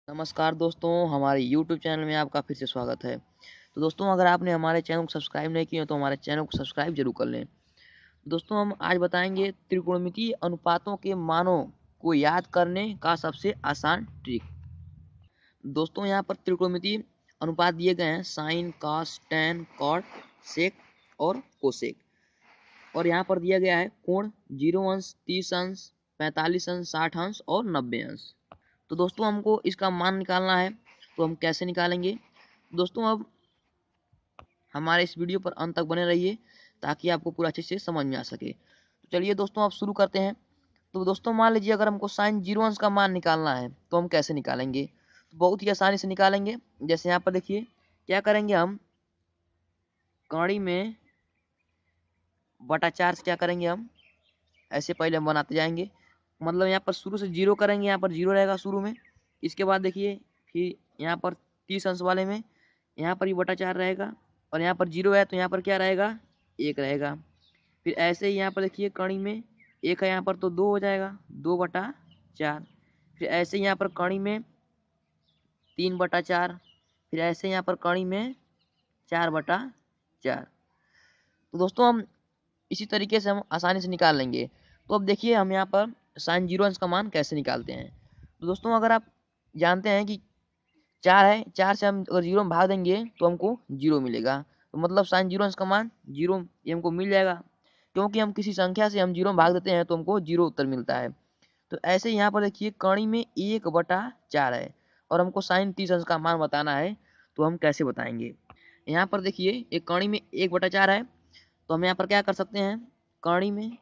नमस्कार दोस्तों, हमारे YouTube चैनल में आपका फिर से स्वागत है। तो दोस्तों, अगर आपने हमारे चैनल को सब्सक्राइब नहीं किया तो हमारे चैनल को सब्सक्राइब जरूर कर लें। दोस्तों, हम आज बताएंगे त्रिकोणमितीय अनुपातों के मानों को याद करने का सबसे आसान ट्रिक। दोस्तों, यहाँ पर त्रिकोणमितीय अनुपात दिए गए हैं: साइन, कॉस, टैन, कॉट, सेक और कोसेक। और यहाँ पर दिया गया है कोण 0 अंश, 30 अंश, 45 अंश, 60 अंश और 90 अंश। तो दोस्तों, हमको इसका मान निकालना है, तो हम कैसे निकालेंगे? दोस्तों, अब हमारे इस वीडियो पर अंत तक बने रहिए ताकि आपको पूरा अच्छे से समझ में आ सके। तो चलिए दोस्तों, अब शुरू करते हैं। तो दोस्तों, मान लीजिए अगर हमको साइन 0 अंश का मान निकालना है तो हम कैसे निकालेंगे? तो बहुत ही आसानी से निकालेंगे। जैसे यहाँ पर देखिए, क्या करेंगे हम, कड़ी में बटा 4 से क्या करेंगे हम, ऐसे पहले हम बनाते जाएंगे। मतलब यहाँ पर शुरू से 0 करेंगे, यहाँ पर 0 रहेगा शुरू में। इसके बाद देखिए, फिर यहाँ पर 30 अंश वाले में यहाँ पर ही बटा 4 रहेगा, और यहाँ पर 0 है तो यहाँ पर क्या रहेगा, 1 रहेगा। फिर ऐसे ही यहाँ पर देखिए, कड़ी में 1 है यहाँ पर तो 2 हो जाएगा, 2/4। फिर ऐसे ही यहाँ पर कड़ी में 3/4। फिर ऐसे यहाँ पर कड़ी में 4/4। तो दोस्तों, हम इसी तरीके से हम आसानी से निकाल लेंगे। तो अब देखिए, हम यहाँ पर साइन 0 अंश का मान कैसे निकालते हैं। तो दोस्तों, अगर आप जानते हैं कि 4 है, 4 से हम अगर 0 में भाग देंगे तो हमको 0 मिलेगा। तो मतलब साइन 0 अंश का मान 0 ये हमको मिल जाएगा, क्योंकि हम किसी संख्या से हम 0 में भाग देते हैं तो हमको 0 उत्तर मिलता है। तो ऐसे यहाँ पर देखिए, कड़ी में 1/4 है और हमको साइन 30 अंश का मान बताना है। तो हम कैसे बताएंगे? यहाँ पर देखिए, एक कड़ी में 1/4 है, तो हम यहाँ पर क्या कर सकते हैं, कड़ी में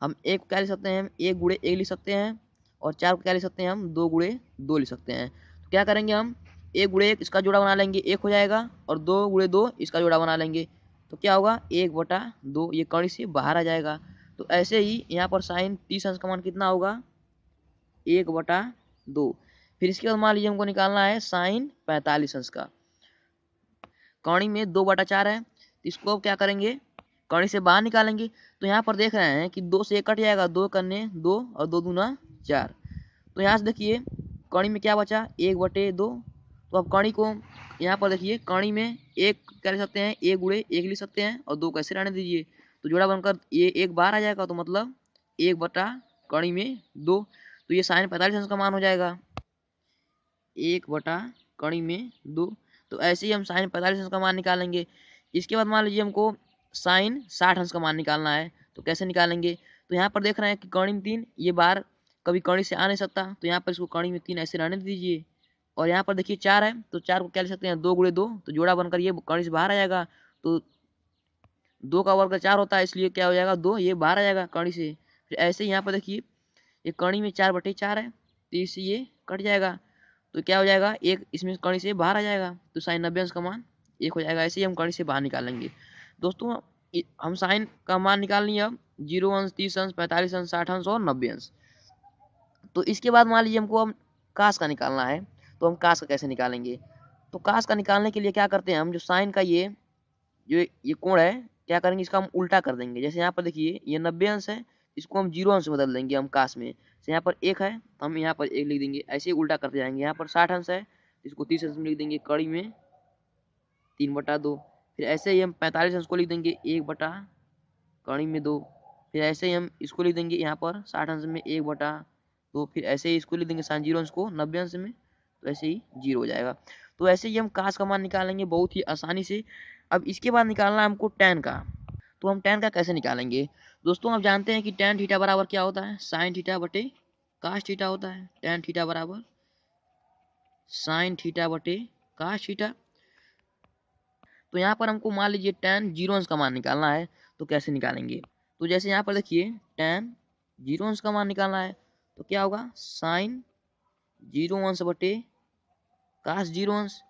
हम 1 को क्या लिख सकते हैं, 1 गुणे 1 लिख सकते हैं, और 4 को क्या लिख सकते हैं, हम 2 गुणे 2 लिख सकते हैं। तो क्या करेंगे हम, 1 गुणे 1 इसका जोड़ा बना लेंगे, 1 हो जाएगा, और 2 गुणे 2 इसका जोड़ा बना लेंगे, तो क्या होगा, 1/2, ये कड़ी से बाहर आ जाएगा। तो ऐसे ही यहाँ पर साइन 30 अंश का मान कितना होगा, 1/2। फिर इसके बाद मान लीजिए हमको निकालना है साइन 45 अंश का। कौड़ी में 2/4 है, तो इसको अब क्या करेंगे, कौड़ी से बाहर निकालेंगे। तो यहाँ पर देख रहे हैं कि 2 से 1 कट जाएगा, 2 करने 2 और 2 दूना 4। तो यहाँ से देखिए, कौड़ी में क्या बचा, 1/2। तो अब कौड़ी को यहाँ पर देखिए, कौड़ी में 1 क्या लिख सकते हैं, 1 गुणे 1 लिख सकते हैं, और 2 कैसे रहने दीजिए, तो जोड़ा बनकर ये 1 बाहर आ जाएगा, तो मतलब 1/कौड़ी में 2। तो ये साइन 45 अंश का मान हो जाएगा, 1/कौड़ी में 2। तो ऐसे ही हम साइन 45 अंश का मान निकालेंगे। इसके बाद मान लीजिए हमको साइन 60 अंश का मान निकालना है, तो कैसे निकालेंगे? तो यहाँ पर देख रहे हैं कि कौड़ी में 3 ये बार कभी कौड़ी से आ नहीं सकता, तो यहाँ पर इसको कौड़ी में 3 ऐसे रहने दीजिए। और यहाँ पर देखिए 4 है, तो 4 को क्या लिख सकते हैं, 2 गुणे 2, तो जोड़ा बनकर ये कौड़ी से बाहर आ जाएगा। तो 2 का वर्ग 4 होता है, इसलिए क्या हो जाएगा, 2 ये बाहर आ जाएगा कौड़ी से। फिर ऐसे ही यहाँ पर देखिए, ये कौड़ी में 4/4 है, तो इससे ये कट जाएगा, तो क्या हो जाएगा, एक इसमें कड़ी से बाहर आ जाएगा, तो साइन 90 अंश का मान 1 हो जाएगा। ऐसे ही हम कड़ी से बाहर निकालेंगे। दोस्तों, हम साइन का मान निकाल लिए अब 0 अंश, 30 अंश, 45 अंश, 60 अंश और 90 अंश। तो इसके बाद मान लीजिए हमको हम कास का निकालना है, तो हम कास का कैसे निकालेंगे? तो कास का निकालने के लिए क्या करते हैं हम, जो साइन का ये कोण है, क्या करेंगे, इसका हम उल्टा कर देंगे। जैसे यहाँ पर देखिए, ये 90 अंश है, इसको हम 0 अंश बदल देंगे हम कास में। जैसे यहाँ पर 1 है, हम यहाँ पर 1 लिख देंगे, ऐसे ही उल्टा करते जाएंगे। यहाँ पर 60 अंश है, इसको 30 अंश में लिख देंगे, कड़ी में 3/2। फिर ऐसे ही हम 45 अंश को लिख देंगे 1/कड़ी में 2। फिर ऐसे ही हम इसको लिख देंगे यहाँ पर 60 अंश में 1/2। फिर ऐसे ही इसको लिख देंगे साइन 0 अंश को 90 अंश में, तो ऐसे ही 0 हो जाएगा। तो ऐसे ही हम कास का मान निकालेंगे बहुत ही आसानी से। अब इसके बाद निकालना है हमको टैन का। तो हम टैन का कैसे निकालेंगे? दोस्तों, आप जानते हैं कि टैन थीटा बराबर क्या होता है, साइन थीटा बटे काश थीटा होता है। टैन थीटा बराबर साइन थीटा बटे काश थीटा। तो यहाँ पर हमको मान लीजिए टैन 0 अंश का मान निकालना है, तो कैसे निकालेंगे? तो जैसे यहाँ पर देखिए, टैन 0 अंश का मान निकालना है, तो क्या होगा, साइन 0 अंश बटे काश 0 अंश,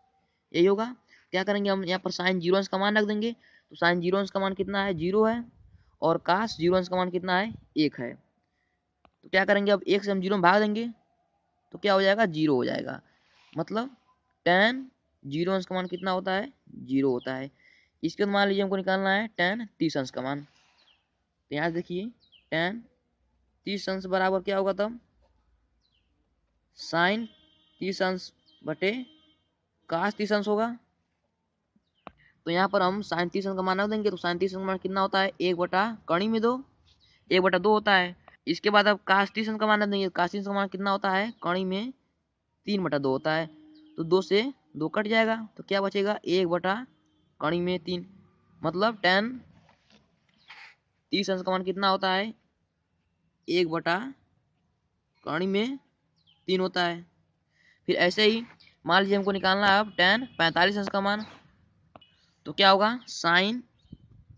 यही होगा। क्या करेंगे हम, यहाँ पर साइन 0 अंश का मान रख देंगे। तो साइन 0 अंश का मान कितना है, 0 है, और काश 0 अंश का मान कितना है, 1 है। तो क्या करेंगे, अब 1 से हम 0 में भाग देंगे, तो क्या हो जाएगा, 0 हो जाएगा। मतलब टैन 0 अंश का मान कितना होता है, 0 होता है। इसके बाद मान लीजिए हमको निकालना है टैन 30 अंश का मान। तो यहाँ देखिए, टैन 30 अंश बराबर क्या होगा तब, साइन 30 अंश बटे काश 30 अंश होगा। तो यहाँ पर हम साइन 30 अंश का मान रख देंगे, तो साइन 30 अंश का मान कितना होता है 1/2 में 1/2 होता है। इसके बाद अब काश 30 अंश का मान रख देंगे, काश 30 का मान कितना होता है कणी में 3/2 होता है। तो 2 से 2 कट जाएगा, तो क्या बचेगा 1/कणी में 3, मतलब tan 30 अंश का मान कितना होता है 1/कणी में 3 होता है। फिर ऐसे ही मान लीजिए हमको निकालना है अब tan 45 अंश का मान, तो क्या होगा साइन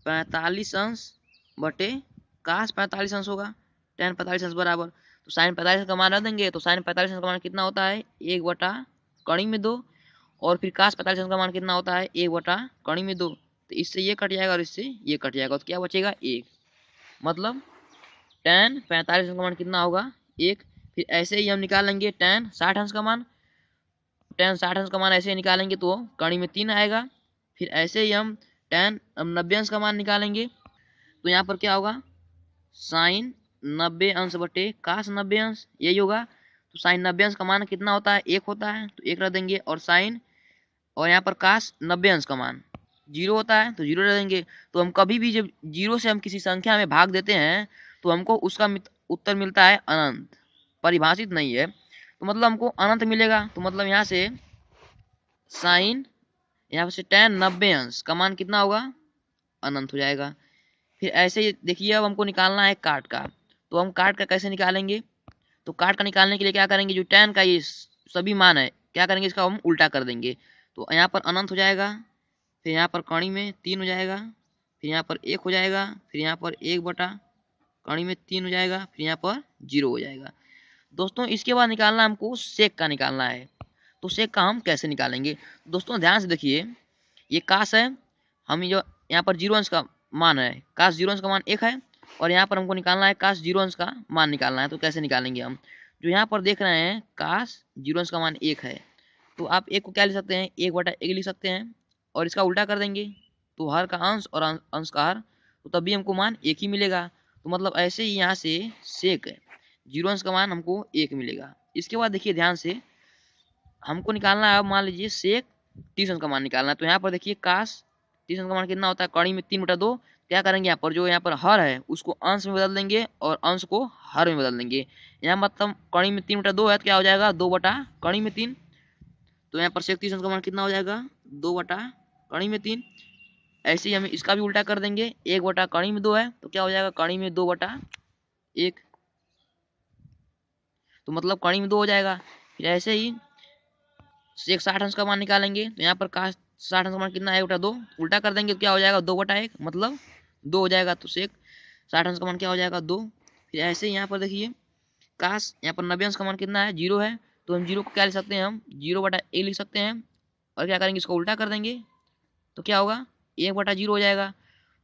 45 अंश बटे काश 45 अंश होगा, tan 45 अंश बराबर, तो साइन 45 अंश का मान रख देंगे, तो साइन 45 अंश का मान कितना होता है 1/कणी में 2, और फिर काश 45 अंश का मान कितना होता है 1/कणी में 2। तो इससे ये कट जाएगा और इससे ये कट जाएगा, तो क्या बचेगा 1, मतलब tan 45 अंश का मान कितना होगा 1। फिर ऐसे ही हम निकालेंगे tan 60 अंश का मान, tan 60 अंश का मान ऐसे ही निकालेंगे तो कणी में 3 आएगा। फिर ऐसे ही हम tan 90 अंश का मान निकालेंगे, तो यहाँ पर क्या होगा साइन 90 अंश बटे काश 90 अंश, यही होगा। तो साइन 90 अंश का मान कितना होता है 1 होता है, तो 1 रख देंगे, और साइन और यहाँ पर काश 90 अंश का मान 0 होता है, तो 0 रख देंगे। तो हम कभी भी जब 0 से हम किसी संख्या में भाग देते हैं तो हमको उसका उत्तर मिलता है अनंत, परिभाषित नहीं है, तो मतलब हमको अनंत मिलेगा। तो मतलब यहाँ से साइन यहाँ से tan 90 अंश का मान कितना होगा अनंत हो जाएगा। फिर ऐसे ही देखिए अब हमको निकालना है काट का, तो हम काट का कैसे निकालेंगे, तो काट का निकालने के लिए क्या करेंगे, जो tan का ये सभी मान है क्या करेंगे इसका हम उल्टा कर देंगे, तो यहाँ पर अनंत हो जाएगा, फिर यहाँ पर कणी में 3 हो जाएगा, फिर यहाँ पर 1 हो जाएगा, फिर यहाँ पर 1/कणी में 3 हो जाएगा, फिर यहाँ पर 0 हो जाएगा। दोस्तों इसके बाद निकालना हमको सेक का निकालना है, तो सेक का हम कैसे निकालेंगे, दोस्तों ध्यान से देखिए, ये काश है, हम जो यहाँ पर 0 अंश का मान है, काश 0 अंश का मान 1 है, और यहाँ पर हमको निकालना है काश 0 अंश का मान निकालना है। तो कैसे निकालेंगे हम, जो यहाँ पर देख रहे हैं काश 0 अंश का मान 1 है, तो आप 1 को क्या लिख सकते हैं 1/1 लिख सकते हैं, और इसका उल्टा कर देंगे, तो हर का अंश और अंश का हर, तो तभी हमको मान 1 ही मिलेगा। तो मतलब ऐसे ही यहाँ से सेक 0 अंश का मान हमको 1 मिलेगा। इसके बाद देखिए ध्यान से हमको निकालना है, अब मान लीजिए सेक 30 अंश का मान निकालना है, तो यहाँ पर देखिए काश 30 अंश का मान कितना होता है कणी में 3/2, क्या करेंगे यहाँ पर जो यहाँ पर हर है उसको अंश में बदल देंगे और अंश को हर में बदल देंगे। यहाँ मतलब कणी में 3/2 है, तो क्या हो जाएगा 2/कणी में 3, तो यहाँ पर सेक 30 अंश का मान कितना हो जाएगा 2/कणी में 3। ऐसे ही हम इसका भी उल्टा कर देंगे, 1/कणी में 2 है, तो क्या हो जाएगा कणी में 2/1, तो मतलब कणी में 2 हो जाएगा। फिर ऐसे ही सेक 60 अंश का मान निकालेंगे, तो यहाँ पर काश 60 अंश का मान कितना है 1/2, उल्टा कर देंगे तो क्या हो जाएगा 2/1, मतलब 2 हो जाएगा, तो सेक 60 अंश का मान क्या हो जाएगा 2। फिर ऐसे ही यहाँ पर देखिए काश यहाँ पर 90 अंश का मान कितना है 0 है, तो हम 0 को क्या लिख सकते हैं हम 0/1 लिख सकते हैं, और क्या करेंगे इसको उल्टा कर देंगे, तो क्या होगा 1/0 हो जाएगा।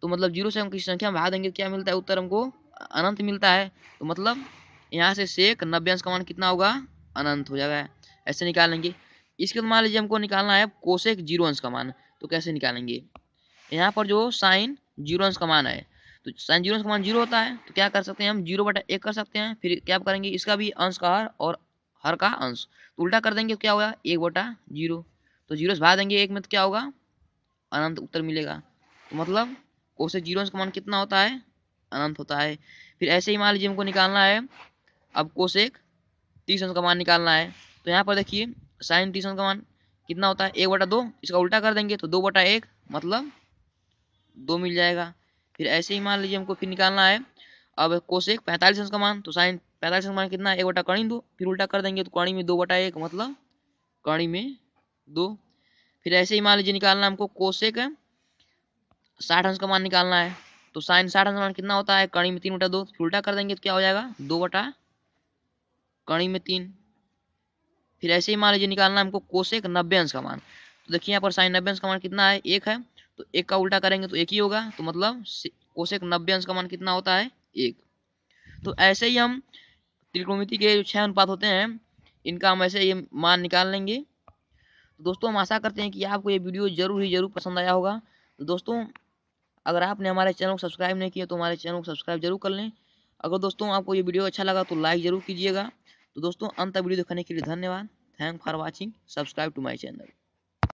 तो मतलब 0 से हम किसी संख्या में भाग देंगे तो क्या मिलता है उत्तर हमको अनंत मिलता है। तो मतलब यहाँ से सेक 90 अंश का मान कितना होगा अनंत हो जाएगा, ऐसे निकालेंगे। इसके बाद मान लीजिए हमको निकालना है कोसेक 0 अंश का मान, तो कैसे निकालेंगे, यहाँ पर जो साइन 0 अंश का मान है, तो साइन 0 अंश का मान 0 होता है, तो क्या कर सकते हैं हम 0/1 कर सकते हैं, फिर क्या करेंगे इसका भी अंश का हर और हर का अंश, तो उल्टा कर देंगे तो क्या होगा 1/0, तो 0 से भाग देंगे 1 में, तो क्या होगा अनंत उत्तर मिलेगा। तो मतलब कोसेक 0 अंश का मान कितना होता है अनंत होता है। फिर ऐसे ही मान लीजिए हमको निकालना है अब कोसेक 30 अंश का मान निकालना है, तो यहाँ पर देखिए साइन 30 अंश का मान कितना होता है 1/2, इसका उल्टा कर देंगे तो 2/1, मतलब 2 मिल जाएगा। फिर ऐसे ही मान लीजिए हमको फिर निकालना है अब कोसेक 45 अंश का मान, तो साइन 45 अंश का मान कितना है 1/कणी 2, फिर उल्टा कर देंगे तो कणी में 2/1, मतलब कणी में 2। फिर ऐसे ही मान लीजिए निकालना हमको कोसेक 60 अंश का मान निकालना है, तो साइन 60 अंश का मान कितना होता है कणी में 3/2, फिर उल्टा कर देंगे तो क्या हो जाएगा 2/कणी में 3। फिर ऐसे ही मान लीजिए निकालना हमको कोसेक 90 अंश का मान, तो देखिए यहाँ पर साइन 90 अंश का मान कितना है 1 है, तो 1 का उल्टा करेंगे तो 1 ही होगा, तो मतलब कोसेक 90 अंश का मान कितना होता है 1। तो ऐसे ही हम त्रिकोणमिति के जो 6 अनुपात होते हैं इनका हम ऐसे ये मान निकाल लेंगे। तो दोस्तों हम आशा करते हैं कि आपको ये वीडियो जरूर पसंद आया होगा। तो दोस्तों अगर आपने हमारे चैनल को सब्सक्राइब नहीं किया तो हमारे चैनल को सब्सक्राइब जरूर कर लें। अगर दोस्तों आपको ये वीडियो अच्छा लगा तो लाइक जरूर कीजिएगा। तो दोस्तों अंत तक वीडियो देखने के लिए धन्यवाद। Thank for watching, subscribe to my channel.